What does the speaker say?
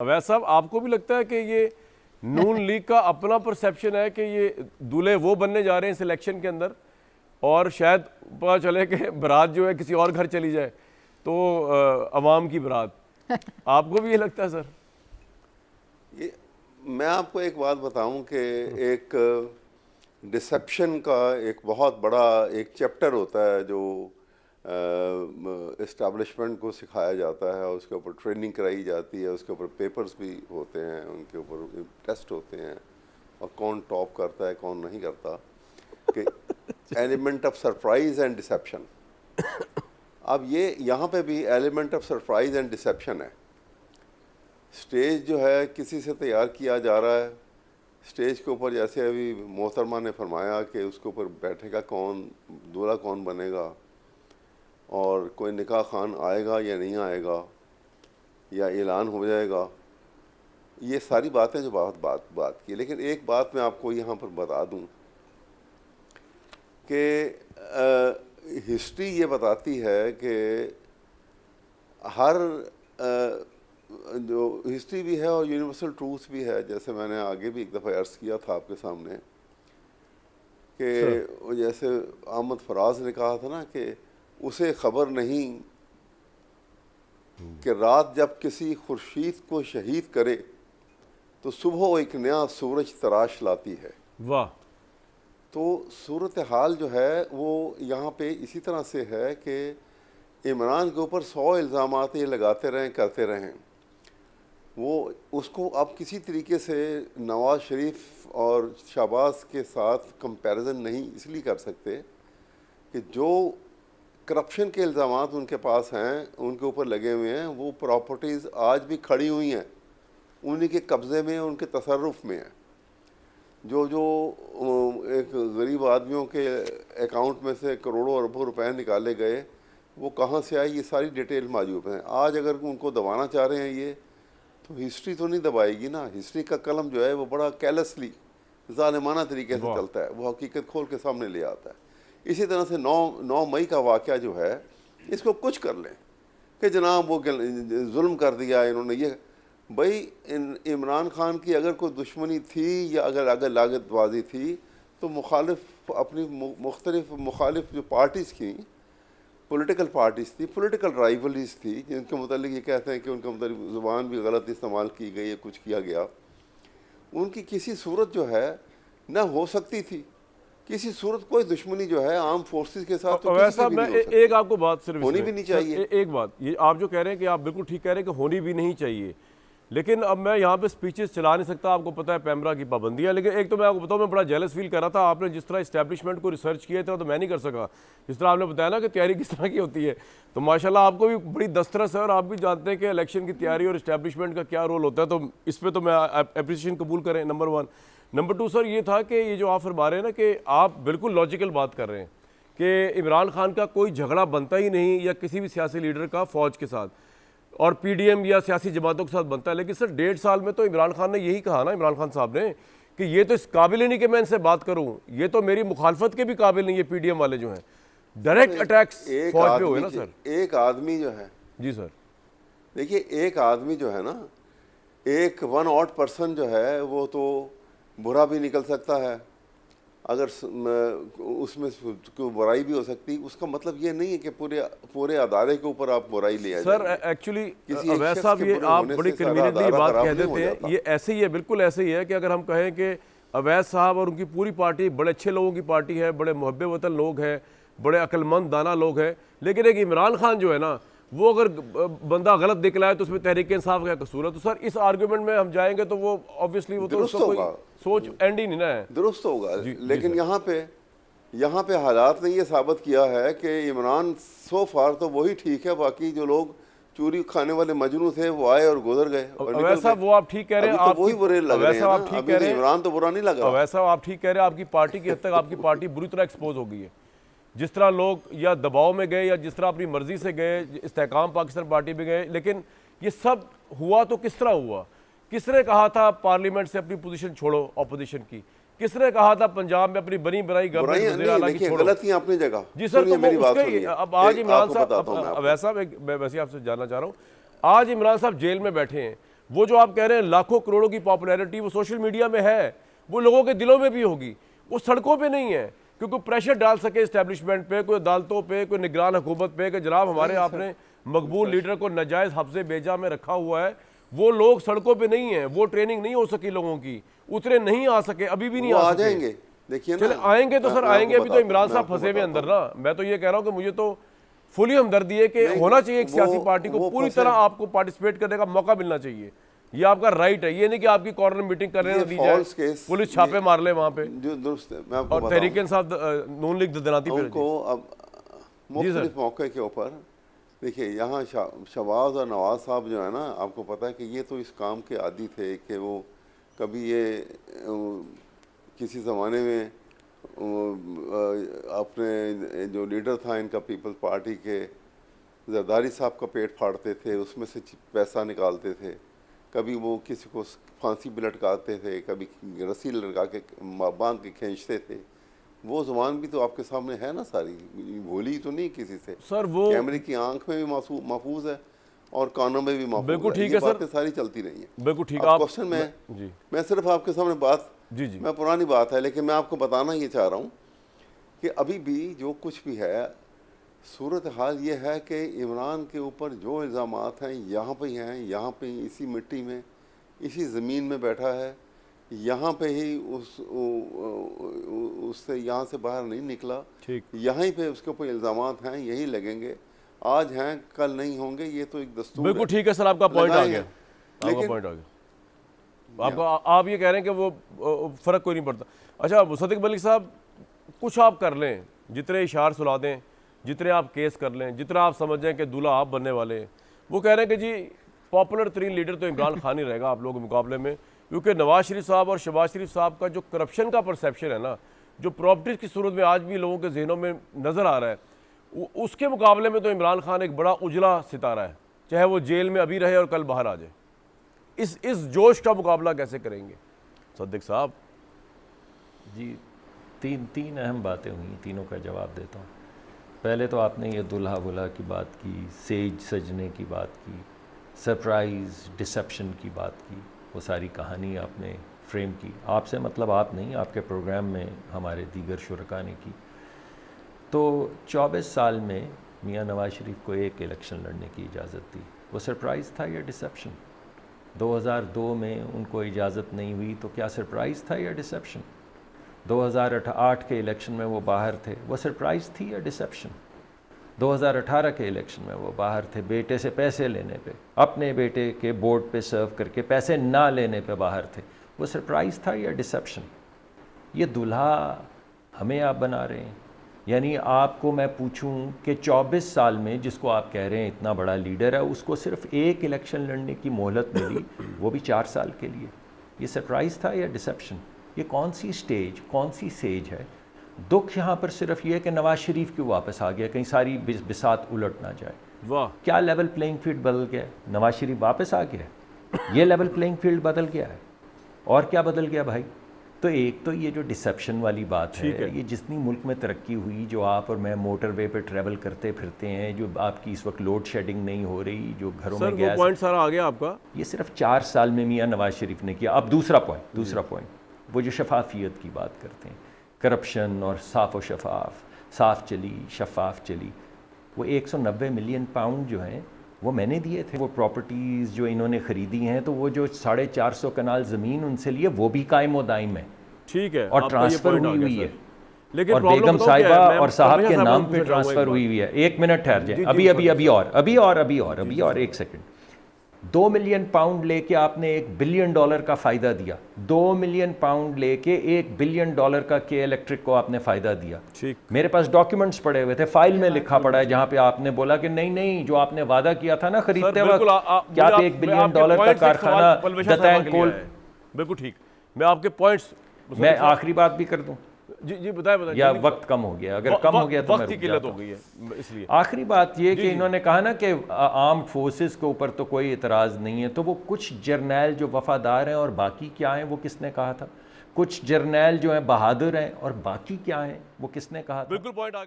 अवैध साहब, आपको भी लगता है कि ये नून लीग का अपना परसेप्शन है कि ये दूल्हे वो बनने जा रहे हैं इस इलेक्शन के अंदर, और शायद पता चले कि बारात जो है किसी और घर चली जाए, तो अवाम की बारात? आपको भी ये लगता है सर? ये मैं आपको एक बात बताऊं कि एक डिसेप्शन का एक बहुत बड़ा एक चैप्टर होता है जो इस्टेब्लिशमेंट को सिखाया जाता है, उसके ऊपर ट्रेनिंग कराई जाती है, उसके ऊपर पेपर्स भी होते हैं, उनके ऊपर टेस्ट होते हैं, और कौन टॉप करता है कौन नहीं करता, कि element of surprise and deception. अब ये यहाँ पे भी element of surprise and deception है। स्टेज जो है किसी से तैयार किया जा रहा है, स्टेज के ऊपर जैसे अभी मोहतरमा ने फरमाया कि उसके ऊपर बैठेगा कौन, दूल्हा कौन बनेगा, और कोई निकाह खान आएगा या नहीं आएगा, या ऐलान हो जाएगा, ये सारी बातें जो बात की। लेकिन एक बात मैं आपको यहाँ पर बता दूँ कि हिस्ट्री ये बताती है कि हर जो हिस्ट्री भी है और यूनिवर्सल ट्रूथ भी है, जैसे मैंने आगे भी एक दफ़ा अर्ज़ किया था आपके सामने कि जैसे अहमद फराज ने कहा था ना कि उसे ख़बर नहीं कि रात जब किसी खुर्शीद को शहीद करे तो सुबह एक नया सूरज तराश लाती है। वाह। तो सूरत हाल जो है वो यहाँ पे इसी तरह से है कि इमरान के ऊपर 100 इल्ज़ामात ये लगाते रहें करते रहें, वो उसको अब किसी तरीके से नवाज़ शरीफ और शहबाज के साथ कंपैरिजन नहीं इसलिए कर सकते कि जो करप्शन के इल्ज़ामात उनके पास हैं, उनके ऊपर लगे हुए हैं, वो प्रॉपर्टीज़ आज भी खड़ी हुई हैं, उन्हीं के कब्ज़े में, उनके तसर्रुफ़ में है। जो एक गरीब आदमियों के अकाउंट में से करोड़ों अरबों रुपए निकाले गए, वो कहाँ से आए, ये सारी डिटेल मौजूद हैं। आज अगर उनको दबाना चाह रहे हैं ये, तो हिस्ट्री तो नहीं दबाएगी ना। हिस्ट्री का कलम जो है वो बड़ा कैलसली ज़ालिमाना तरीके से चलता है, वो हकीकत खोल के सामने ले आता है। इसी तरह से 9 मई का वाक़या जो है, इसको कुछ कर लें कि जनाब वो जुल्म कर दिया इन्होंने, ये भाई इमरान खान की अगर कोई दुश्मनी थी या अगर लागतबाजी थी तो मुखालिफ अपनी मुखालिफ जो पार्टीज़ की, पॉलिटिकल पार्टीज़ थी, पॉलिटिकल राइवलीज़ थी, जिनके मुतालिक ये कहते हैं कि उनके मुतालिक ज़ुबान भी गलत इस्तेमाल की गई है, कुछ किया गया, उनकी किसी सूरत जो है ना हो सकती थी, किसी सूरत कोई दुश्मनी जो है आर्म फोर्सेस के साथ तो वैसा मैं एक आपको बात सिर्फ होनी भी नहीं चाहिए। एक बात ये आप जो कह रहे हैं कि आप बिल्कुल ठीक कह रहे हैं कि होनी भी नहीं चाहिए, लेकिन अब मैं यहाँ पे स्पीचेस चला नहीं सकता, आपको पता है पैमरा की पाबंदियाँ। लेकिन एक तो मैं आपको बताऊँ, मैं बड़ा जेलस फील कर रहा था, आपने जिस तरह इस्टेब्लिशमेंट को रिसर्च किया था तो मैं नहीं कर सका। जिस तरह आपने बताया ना कि तैयारी किस तरह की होती है, तो माशाल्लाह आपको भी बड़ी दस्तरस है, और आप भी जानते हैं कि इलेक्शन की तैयारी और इस्टेब्लिशमेंट का क्या रोल होता है, तो इस पर तो मैं अप्रिसिएशन कबूल करें, नंबर 1। नंबर 2 सर, ये था कि ये जो आप फरमा रहे हैं ना कि आप बिल्कुल लॉजिकल बात कर रहे हैं कि इमरान खान का कोई झगड़ा बनता ही नहीं या किसी भी सियासी लीडर का फ़ौज के साथ और पीडीएम या सियासी जमातों के साथ बनता है। लेकिन सर 1.5 साल में तो इमरान खान ने यही कहा ना, इमरान खान साहब ने, कि ये तो इस काबिल ही नहीं कि मैं इनसे बात करूं, ये तो मेरी मुखालफत के भी काबिल नहीं है। पीडीएम वाले जो हैं डायरेक्ट अटैक्स फौज पे हुए ना सर। एक आदमी जो है, जी सर, देखिए एक आदमी जो है ना, एक 1% जो है वो तो बुरा भी निकल सकता है, अगर उसमें कोई बुराई भी हो सकती, उसका मतलब ये नहीं है कि पूरे अदारे के ऊपर आप बुराई ले आए। सर एक्चुअली वैसा भी आप बड़ी कन्वीनियंटली बात कह देते हैं, ये ऐसे ही है, बिल्कुल ऐसे ही है कि अगर हम कहें कि अवैध साहब और उनकी पूरी पार्टी बड़े अच्छे लोगों की पार्टी है, बड़े मुहब्बे वतन लोग हैं, बड़े अक्लमंद दाना लोग हैं, लेकिन एक इमरान खान जो है ना, वो अगर बंदा गलत दिखलाए तो उसमें तहरीक इंसाफ का कसूर है। तो सर इस आर्गुमेंट में हम जाएंगे तो वो ऑब्वियसली वो तो उसका कोई सोच एंड ही नहीं ना है, दुरुस्त होगा। लेकिन यहाँ पे हालात ने ये साबित किया है कि इमरान सो फार तो वही ठीक है, बाकी जो लोग चोरी खाने वाले मजनू थे वो आए और गुजर गए। वैसा वो आप ठीक कह रहे हैं, वही बुरे लग रहे हैं ना, आप ठीक कह रहे हैं, इमरान तो बुरा नहीं लगा। वैसा आप ठीक कह रहे हैं, आपकी पार्टी की हद तक आपकी पार्टी बुरी तरह एक्सपोज हो गई है। जिस तरह लोग या दबाव में गए या जिस तरह अपनी मर्जी से गए, इस्तेहकाम पाकिस्तान पार्टी में गए, लेकिन ये सब हुआ तो किस तरह हुआ? किसने कहा था पार्लियामेंट से अपनी पोजीशन छोड़ो ऑपोजिशन की? किसने कहा था पंजाब में अपनी बनी बनाई गवर्नमेंट छोड़ो? गलतियां अपनी जगह। जी सर, तो मेरी बात सुनिए। अब आज इमरान साहब, वैसा मैं वैसे आपसे जानना चाह रहा हूँ, आज इमरान साहब जेल में बैठे हैं, वो जो आप कह रहे हैं लाखों करोड़ों की पॉपुलैरिटी वो सोशल मीडिया में है, वो लोगों के दिलों में भी होगी, वो सड़कों पे नहीं है, क्योंकि प्रेशर डाल सके इस्टेब्लिशमेंट पे, कोई अदालतों पे, कोई निगरान हुकूमत पे कि जनाब हमारे आपने मकबूल लीडर को नाजायज़ हफ्ज़े बेजा में रखा हुआ है। वो लोग सड़कों पे नहीं है, वो ट्रेनिंग नहीं हो सकी लोगों की, उतरे नहीं आ सके, अभी भी नहीं वो आ आ सके। जाएंगे, देखिए ना, चले आएंगे तो मैं सर आपको आएंगे, अभी तो बताता इमरान हूँ, साहब मैं फंसे हुए आपको अंदर बताता ना। मैं तो ये कह रहा हूँ कि मुझे तो फुली हमदर्दी है कि नहीं, होना चाहिए एक सियासी वो- पार्टी को वो पूरी फंसे- तरह आपको पार्टिसिपेट करने का मौका मिलना चाहिए। ये आपका राइट है, ये नहीं कि आपकी कॉर्नर मीटिंग करने ये ना दी जाए, false case, पुलिस छापे ये- मार ले वहां पे जो दुरुस्त है, मैं आपको और बताऊं, तहरीक इंसाफ नून लीग ददनाती फिर उनको अब मुख्तलिफ मौके के ऊपर देखिए, यहाँ शहबाज और नवाज साहब जो है ना, आपको पता है कि ये तो इस काम के आदी थे कि वो कभी ये किसी ज़माने में अपने जो लीडर था इनका पीपल्स पार्टी के, जरदारी साहब का पेट फाड़ते थे, उसमें से पैसा निकालते थे, कभी वो किसी को फांसी भी लटकाते थे, कभी रस्सी लटका के बांध के खींचते थे। वो ज़ुबान भी तो आपके सामने है ना सारी, भूली तो नहीं किसी से सर। वो कैमरे की आंख में भी महफूज है और कानों में भी महफूज बिल्कुल है। ठीक ये है सर, बातें सारी चलती रही हैं। बिल्कुल ठीक। अब आप क्वेश्चन में जी मैं सिर्फ आपके सामने बात, जी जी मैं पुरानी बात है लेकिन मैं आपको बताना ये चाह रहा हूँ कि अभी भी जो कुछ भी है, सूरत हाल ये है कि इमरान के ऊपर जो इल्ज़ामात हैं यहाँ पे हैं, यहाँ पे इसी मिट्टी में, इसी ज़मीन में बैठा है, यहाँ पे ही उससे यहाँ से बाहर नहीं निकला, ठीक। यहीं पे उसके ऊपर इल्ज़ामात हैं, यही लगेंगे, आज हैं कल नहीं होंगे, ये तो एक दस्तूर बिल्कुल है। ठीक है सर, आपका पॉइंट आ गया, आपका लेकिन पॉइंट आ गया। आपको आप ये कह रहे हैं कि वो फ़र्क कोई नहीं पड़ता। अच्छा मुसद्दिक मलिक साहब, कुछ आप कर लें, जितने इशार सुला दें, जितने आप केस कर लें, जितना आप समझ जाएं कि दूल्हा आप बनने वाले हैं, वो कह रहे हैं कि जी पॉपुलर तरीन लीडर तो इमरान खान ही रहेगा आप लोगों के मुकाबले में, क्योंकि नवाज शरीफ साहब और शहबाज शरीफ साहब का जो करप्शन का परसेप्शन है ना, जो प्रॉपर्टीज़ की सूरत में आज भी लोगों के जहनों में नज़र आ रहा है, उसके मुकाबले में तो इमरान खान एक बड़ा उजला सितारा है, चाहे वो जेल में अभी रहे और कल बाहर आ जाए। इस जोश का मुकाबला कैसे करेंगे सद्दिक साहब? जी, तीन अहम बातें हुई, तीनों का जवाब देता हूँ। पहले तो आपने ये दुल्हा बुला की बात की, सेज सजने की बात की, सरप्राइज़ डिसेप्शन की बात की, वो सारी कहानी आपने फ्रेम की। आपसे मतलब आप नहीं, आपके प्रोग्राम में हमारे दीगर शुरका ने की। तो 24 साल में मियां नवाज शरीफ को एक इलेक्शन लड़ने की इजाज़त दी, वो सरप्राइज़ था या डिसेप्शन? 2002 में उनको इजाज़त नहीं हुई तो क्या सरप्राइज़ था या डिसेप्शन? 2008 के इलेक्शन में वो बाहर थे, वो सरप्राइज़ थी या डिसेप्शन? 2018 के इलेक्शन में वो बाहर थे बेटे से पैसे लेने पे, अपने बेटे के बोर्ड पे सर्व करके पैसे ना लेने पे बाहर थे, वो सरप्राइज़ था या डिसेप्शन? ये दूल्हा हमें आप बना रहे हैं। यानी आपको मैं पूछूं कि 24 साल में जिसको आप कह रहे हैं इतना बड़ा लीडर है, उसको सिर्फ एक इलेक्शन लड़ने की मोहलत मिली, वो भी 4 साल के लिए, ये सरप्राइज़ था या डिसेप्शन? ये कौन सी स्टेज, कौन सी सेज है? दुख यहाँ पर सिर्फ ये है कि नवाज शरीफ क्यों वापस आ गया, कहीं सारी बिसात उलट ना जाए। वाह, क्या लेवल प्लेइंग फील्ड बदल गया है? नवाज शरीफ वापस आ गया है, ये लेवल प्लेइंग फील्ड बदल गया है। और क्या बदल गया भाई? तो एक तो ये जो डिसेप्शन वाली बात है, ये जितनी मुल्क में तरक्की हुई, जो आप और मैं मोटरवे पे ट्रैवल करते फिरते हैं, जो आपकी इस वक्त लोड शेडिंग नहीं हो रही, जो घरों में गैस, पॉइंट सारा आ गया आपका। ये सिर्फ 4 साल में मियां नवाज शरीफ ने किया। अब दूसरा पॉइंट वो जो शफाफियत की बात करते हैं, करप्शन और साफ़ व साफ़ चली, शफाफ चली, वो 190 मिलियन पाउंड जो हैं वो मैंने दिए थे। वो प्रॉपर्टीज़ जो इन्होंने ख़रीदी हैं, तो वो जो 450 कनाल ज़मीन उनसे लिए, वो भी कायम व दायम है, ठीक है, और ट्रांसफ़र हुई है, लेकिन और बेगम साहिबा और साहब के नाम पे ट्रांसफ़र हुई है। 1 मिनट ठहर जाए, अभी और 1 सेकंड। 2 मिलियन पाउंड लेके आपने $1 बिलियन का फ़ायदा दिया, 2 मिलियन पाउंड लेके $1 बिलियन का के इलेक्ट्रिक को आपने फ़ायदा दिया। ठीक, मेरे पास डॉक्यूमेंट्स पड़े हुए थे, फाइल में लिखा पड़ा है, जहाँ पे आपने बोला कि नहीं जो आपने वादा किया था ना खरीदते वक्त, क्या आप $1 बिलियन का कारखाना दतैंग कोल। बिल्कुल ठीक। मैं आपके पॉइंट्स, मैं आखिरी बात भी कर दूं जी बताएं या वक्त कम हो गया? अगर कम हो गया तो वक्त की किल्लत हो गई है, इसलिए आखिरी बात ये कि इन्होंने कहा ना कि आर्म्ड फोर्सेस के ऊपर तो कोई इतराज़ नहीं है, तो वो कुछ जर्नैल जो वफादार हैं और बाकी क्या हैं, वो किसने कहा था? कुछ जर्नैल जो हैं बहादुर हैं और बाकी क्या हैं, वो किसने कहा था? बिल्कुल पॉइंट आ गया।